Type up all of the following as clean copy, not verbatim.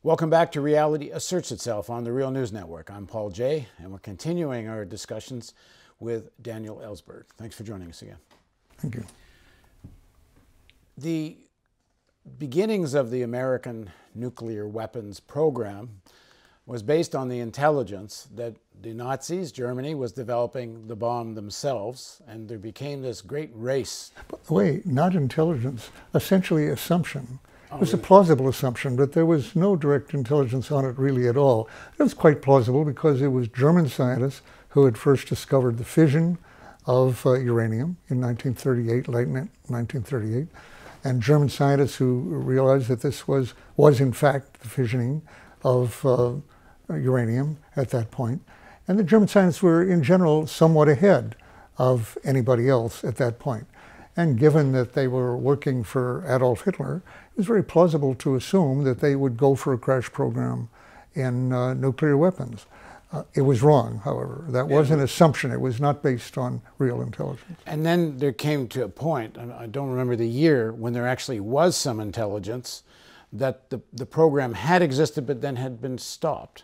Welcome back to Reality Asserts Itself on the Real News Network. I'm Paul Jay, and we're continuing our discussions with Daniel Ellsberg. Thanks for joining us again. Thank you. The beginnings of the American nuclear weapons program was based on the intelligence that the Nazis, Germany, was developing the bomb themselves, and there became this great race. By the way, not intelligence, essentially assumption. It was a plausible assumption, but there was no direct intelligence on it really at all. It was quite plausible because it was German scientists who had first discovered the fission of uranium in 1938, late 1938, and German scientists who realized that this was in fact the fissioning of uranium at that point. And the German scientists were in general somewhat ahead of anybody else at that point. And given that they were working for Adolf Hitler, it was very plausible to assume that they would go for a crash program in nuclear weapons. It was wrong, however. That was an assumption. It was not based on real intelligence. And then there came to a point, and I don't remember the year, when there actually was some intelligence that the program had existed but then had been stopped.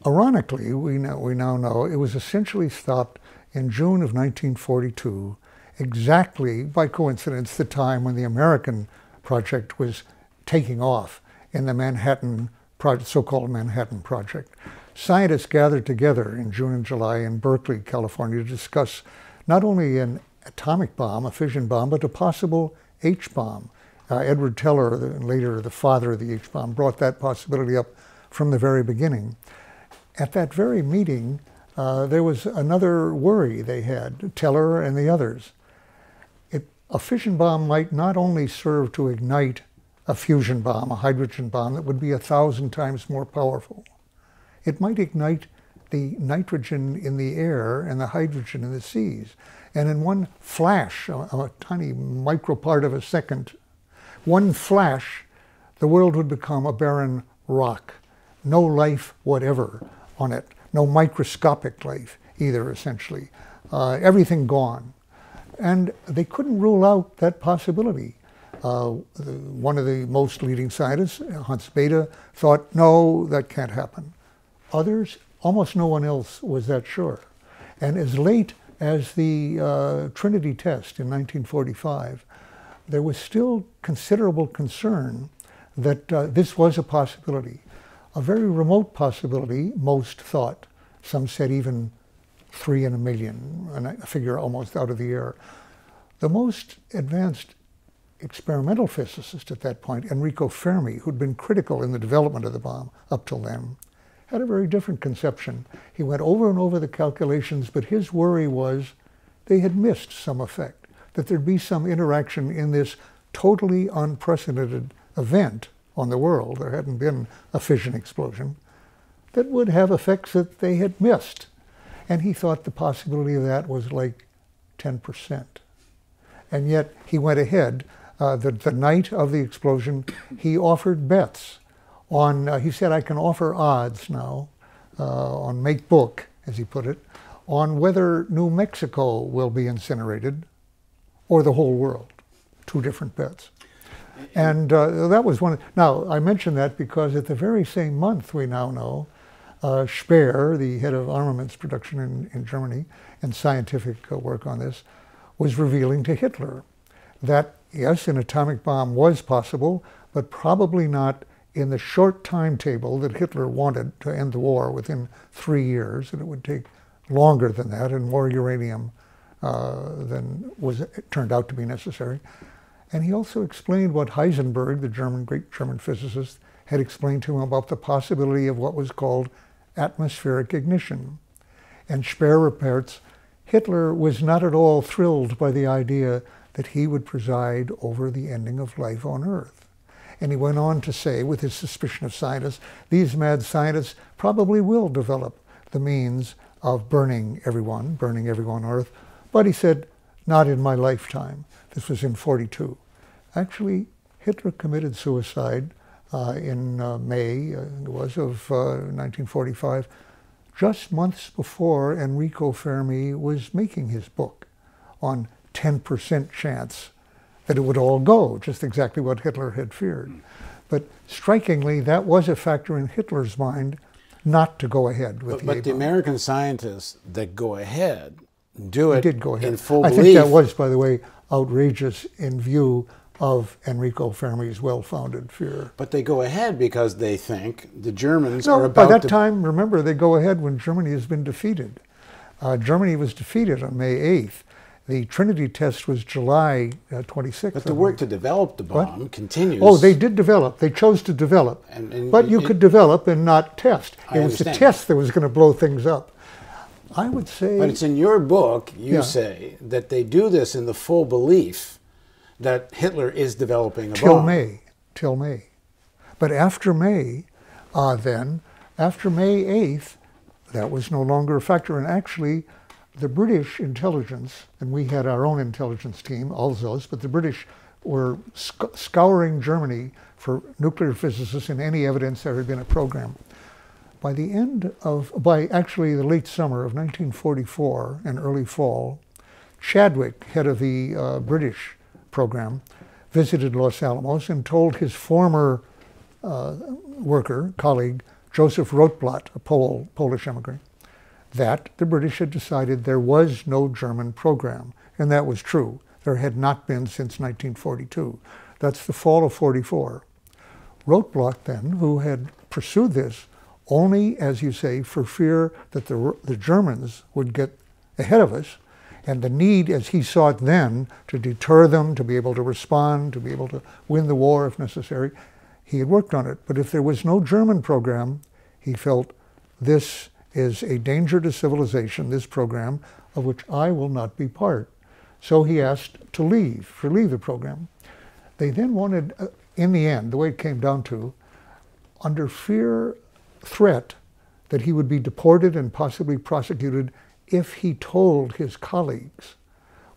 Ironically, we now know it was essentially stopped in June of 1942, exactly by coincidence the time when the American project was taking off in the Manhattan project, so-called Manhattan Project. Scientists gathered together in June and July in Berkeley, California, to discuss not only an atomic bomb, a fission bomb, but a possible H-bomb. Edward Teller, later the father of the H-bomb, brought that possibility up from the very beginning. At that very meeting, there was another worry they had, Teller and the others. A fission bomb might not only serve to ignite a fusion bomb, a hydrogen bomb that would be 1,000 times more powerful. It might ignite the nitrogen in the air and the hydrogen in the seas. And in one flash, a tiny micro part of a second, one flash, the world would become a barren rock. No life whatever on it. No microscopic life either, essentially. Everything gone. And they couldn't rule out that possibility. One of the most leading scientists, Hans Bethe, thought, no, that can't happen. Others, almost no one else was that sure. And as late as the Trinity test in 1945, there was still considerable concern that this was a possibility. A very remote possibility, most thought. Some said even 3 in a million, a figure almost out of the air. The most advanced experimental physicist at that point, Enrico Fermi, who'd been critical in the development of the bomb up till then, had a very different conception. He went over and over the calculations, but his worry was they had missed some effect, that there'd be some interaction in this totally unprecedented event on the world. There hadn't been a fission explosion that would have effects that they had missed. And he thought the possibility of that was like 10%. And yet he went ahead. The night of the explosion, he offered bets on, he said, I can offer odds now, on make book, as he put it, on whether New Mexico will be incinerated or the whole world. 2 different bets. And that was one. Now, I mention that because at the very same month, we now know, Speer, the head of armaments production in Germany and scientific work on this, was revealing to Hitler that, yes, an atomic bomb was possible, but probably not in the short timetable that Hitler wanted to end the war within 3 years, and it would take longer than that and more uranium than turned out to be necessary. And he also explained what Heisenberg, the great German physicist, had explained to him about the possibility of what was called atmospheric ignition. And Speer reports, Hitler was not at all thrilled by the idea that he would preside over the ending of life on Earth. And he went on to say, with his suspicion of scientists, these mad scientists probably will develop the means of burning everyone on Earth. But he said, not in my lifetime. This was in 42. Actually, Hitler committed suicide in May, it was, of 1945, just months before Enrico Fermi was making his book on 10% chance that it would all go, just exactly what Hitler had feared. But strikingly, that was a factor in Hitler's mind not to go ahead with the A-bomb. But the American scientists that go ahead do it did go ahead. in full I belief. think that was, by the way, outrageous in view of Enrico Fermi's well-founded fear. But they go ahead because they think the Germans No, are about by that to... time, remember, they go ahead when Germany has been defeated. Germany was defeated on May 8th. The Trinity test was July 26th. But the work to develop the bomb continues. Oh, they did develop. They chose to develop. But you could develop and not test. It was the test that was going to blow things up. I would say... But it's in your book, you say, that they do this in the full belief that Hitler is developing a bomb. Till May. But after May, after May 8th, that was no longer a factor. And actually, the British intelligence, and we had our own intelligence team, Alsos, but the British were scouring Germany for nuclear physicists and any evidence there had been a program. By actually the late summer of 1944 and early fall, Chadwick, head of the British program, visited Los Alamos and told his former colleague, Joseph Rotblat, a Polish immigrant, that the British had decided there was no German program. And that was true. There had not been since 1942. That's the fall of 44. Rotblat then, who had pursued this only, as you say, for fear that the Germans would get ahead of us, and the need, as he saw it then, to deter them, to be able to respond, to be able to win the war if necessary, he had worked on it. But if there was no German program, he felt this is a danger to civilization, this program, of which I will not be part. So he asked to leave the program. They then wanted, in the end, the way it came down to, under threat that he would be deported and possibly prosecuted if he told his colleagues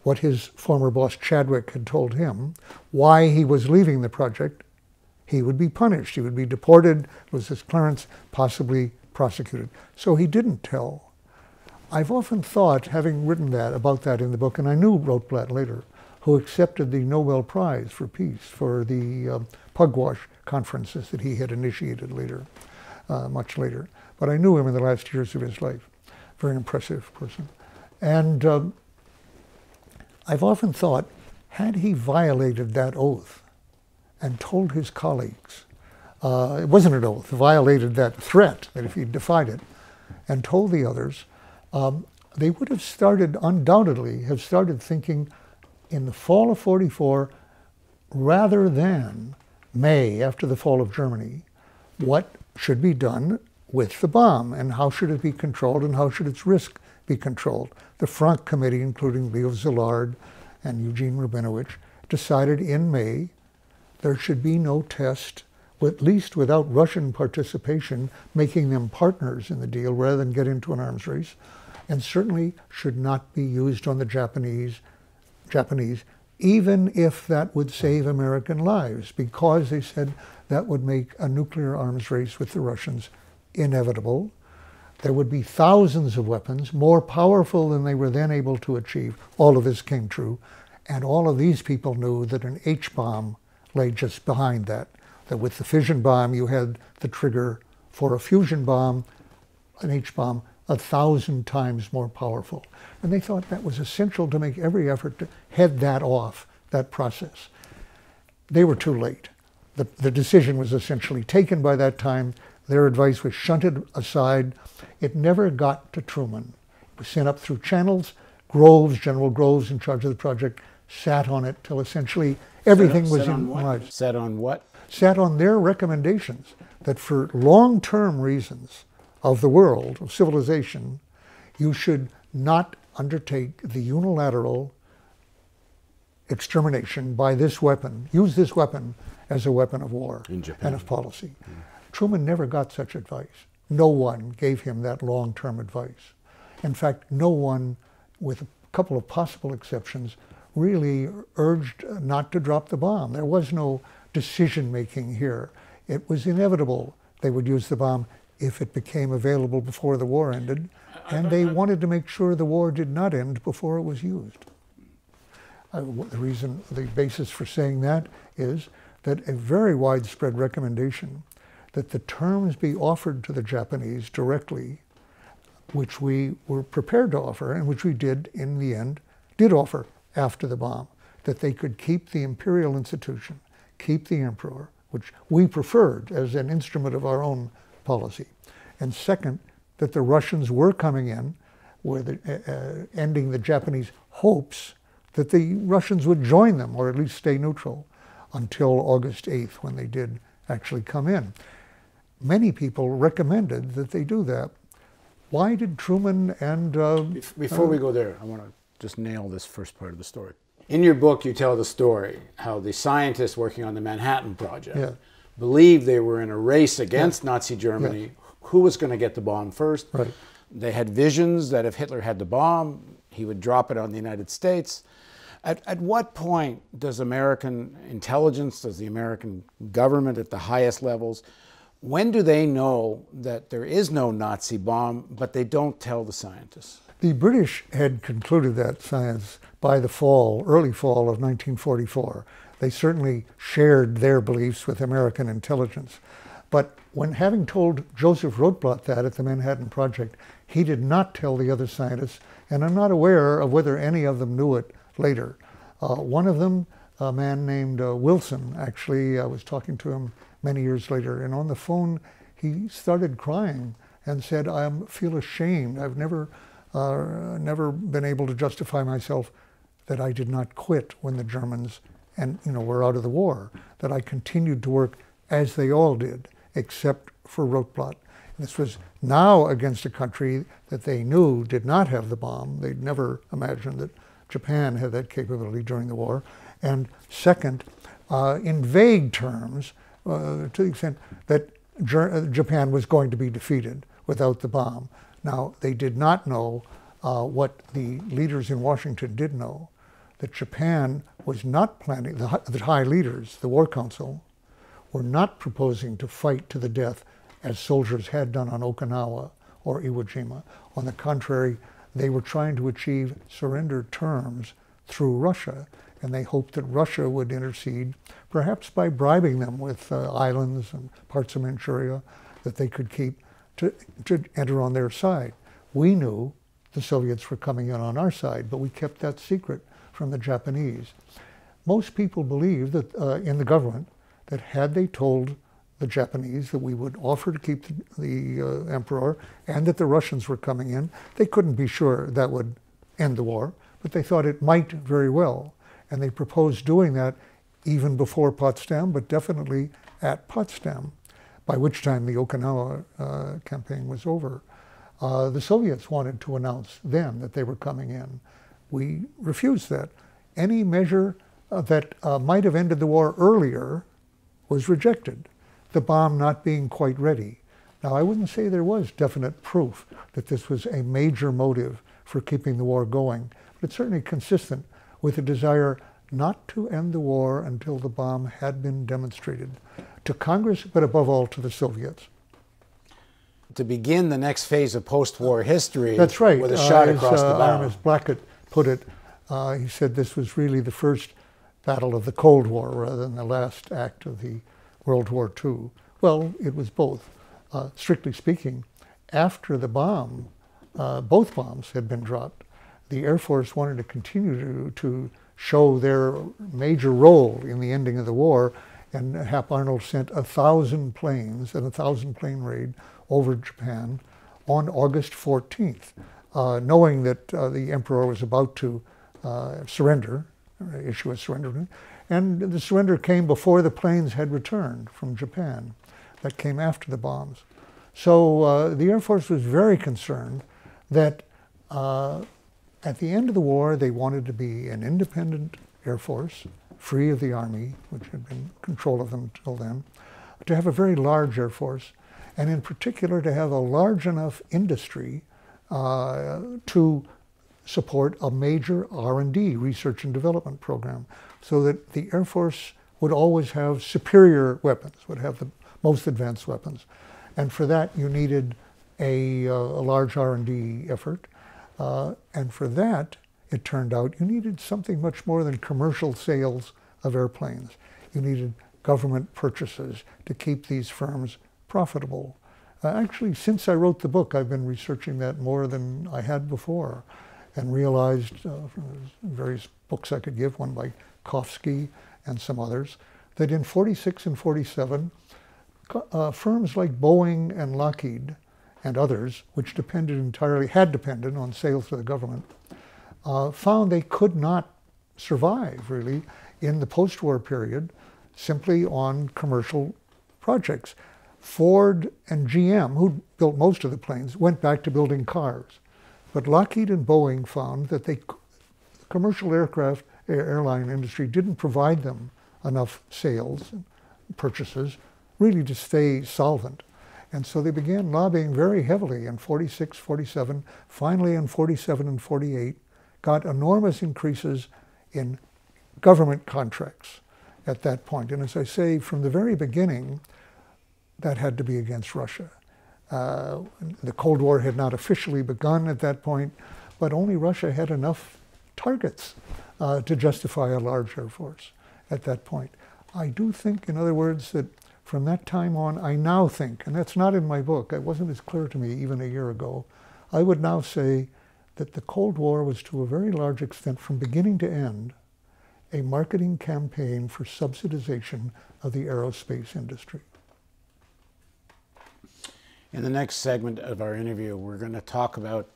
what his former boss Chadwick had told him, why he was leaving the project, he would be punished. He would be deported, was his clearance, possibly prosecuted. So he didn't tell. I've often thought, having written about that in the book, and I knew Rotblat later, who accepted the Nobel Prize for Peace for the Pugwash conferences that he had initiated later, much later. But I knew him in the last years of his life. Very impressive person. And I've often thought, had he violated that oath and told his colleagues, it wasn't an oath, violated that threat, that if he defied it, and told the others, they would have undoubtedly started thinking in the fall of 44, rather than May, after the fall of Germany, what should be done with the bomb, and how should it be controlled, and how should its risk be controlled. The Frank Committee, including Leo Szilard and Eugene Rabinowitz, decided in May there should be no test, at least without Russian participation, making them partners in the deal rather than get into an arms race, and certainly should not be used on the Japanese, even if that would save American lives, because they said that would make a nuclear arms race with the Russians inevitable. There would be thousands of weapons, more powerful than they were then able to achieve. All of this came true. And all of these people knew that an H-bomb lay just behind that. That with the fission bomb, you had the trigger for a fusion bomb, an H-bomb, 1,000 times more powerful. And they thought that was essential to make every effort to head that off, that process. They were too late. The decision was essentially taken by that time. Their advice was shunted aside. It never got to Truman. It was sent up through channels. General Groves, in charge of the project, sat on it till essentially everything was in line. Sat on what? Sat on their recommendations that for long-term reasons of the world, of civilization, you should not undertake the unilateral extermination by this weapon, use this weapon as a weapon of war and of policy. Truman never got such advice. No one gave him that long-term advice. In fact, no one, with a couple of possible exceptions, really urged not to drop the bomb. There was no decision-making here. It was inevitable they would use the bomb if it became available before the war ended, and they wanted to make sure the war did not end before it was used. The basis for saying that is that a very widespread recommendation that the terms be offered to the Japanese directly, which we were prepared to offer, and which we did in the end, did offer after the bomb, that they could keep the imperial institution, keep the emperor, which we preferred as an instrument of our own policy. And second, that the Russians were coming in, ending the Japanese hopes that the Russians would join them, or at least stay neutral, until August 8th, when they did actually come in. Many people recommended that they do that. Why did Truman and... Before we go there, I want to just nail this first part of the story. In your book, you tell the story how the scientists working on the Manhattan Project believed they were in a race against Nazi Germany. Who was going to get the bomb first? Right. They had visions that if Hitler had the bomb, he would drop it on the United States. At what point does American intelligence, does the American government at the highest levels, when do they know that there is no Nazi bomb, but they don't tell the scientists? The British had concluded that science by the fall, early fall of 1944. They certainly shared their beliefs with American intelligence. But when having told Joseph Rotblat that at the Manhattan Project, he did not tell the other scientists, and I'm not aware of whether any of them knew it later. One of them, a man named Wilson, actually, I was talking to him many years later, and on the phone he started crying and said, I feel ashamed. I've never been able to justify myself that I did not quit when the Germans were out of the war, that I continued to work as they all did, except for Rotblat. This was now against a country that they knew did not have the bomb. They'd never imagined that Japan had that capability during the war. And second, in vague terms, to the extent that Japan was going to be defeated without the bomb. Now, they did not know what the leaders in Washington did know, that Japan was not planning, the high leaders, the War Council, were not proposing to fight to the death as soldiers had done on Okinawa or Iwo Jima. On the contrary, they were trying to achieve surrender terms through Russia, and they hoped that Russia would intercede, perhaps by bribing them with islands and parts of Manchuria that they could keep to enter on their side. We knew the Soviets were coming in on our side, but we kept that secret from the Japanese. Most people believe that in the government, that had they told the Japanese that we would offer to keep the emperor and that the Russians were coming in, they couldn't be sure that would end the war, but they thought it might very well. And they proposed doing that even before Potsdam, but definitely at Potsdam, by which time the Okinawa campaign was over. The Soviets wanted to announce then that they were coming in. We refused that. Any measure that might have ended the war earlier was rejected, the bomb not being quite ready. Now, I wouldn't say there was definite proof that this was a major motive for keeping the war going, but it's certainly consistent with a desire not to end the war until the bomb had been demonstrated to Congress, but above all to the Soviets. To begin the next phase of post-war history, that's right, with a shot across the bow. As Blackett put it, he said this was really the first battle of the Cold War rather than the last act of the World War II. Well, it was both. Strictly speaking, after the bomb, both bombs had been dropped, the Air Force wanted to continue to show their major role in the ending of the war, and Hap Arnold sent 1,000 planes and a 1,000-plane raid over Japan on August 14th, knowing that the emperor was about to surrender, issue a surrender, and the surrender came before the planes had returned from Japan. That came after the bombs. So the Air Force was very concerned that at the end of the war, they wanted to be an independent Air Force, free of the Army, which had been in control of them until then, to have a very large Air Force, and in particular to have a large enough industry to support a major R&D, research and development program, so that the Air Force would always have superior weapons, would have the most advanced weapons. And for that, you needed a large R&D effort. And for that, it turned out, you needed something much more than commercial sales of airplanes. You needed government purchases to keep these firms profitable. Actually, since I wrote the book, I've been researching that more than I had before, and realized from various books I could give, one by Kofsky and some others, that in 46 and 47, firms like Boeing and Lockheed and others, which had depended on sales to the government, found they could not survive, really, in the post-war period simply on commercial projects. Ford and GM, who built most of the planes, went back to building cars. But Lockheed and Boeing found that the commercial airline industry didn't provide them enough sales and purchases really to stay solvent. And so they began lobbying very heavily in 46, 47, finally in 47 and 48, got enormous increases in government contracts at that point. And as I say, from the very beginning, that had to be against Russia. The Cold War had not officially begun at that point, but only Russia had enough targets to justify a large air force at that point. I do think, in other words, that from that time on, I now think, and that's not in my book, it wasn't as clear to me even a year ago, I would now say that the Cold War was to a very large extent, from beginning to end, a marketing campaign for subsidization of the aerospace industry. In the next segment of our interview, we're going to talk about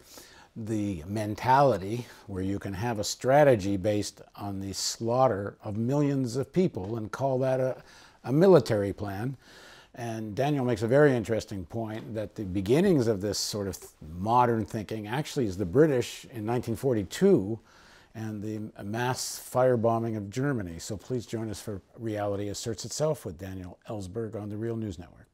the mentality where you can have a strategy based on the slaughter of millions of people and call that a military plan. And Daniel makes a very interesting point that the beginnings of this sort of modern thinking actually is the British in 1942 and the mass firebombing of Germany. So please join us for Reality Asserts Itself with Daniel Ellsberg on the Real News Network.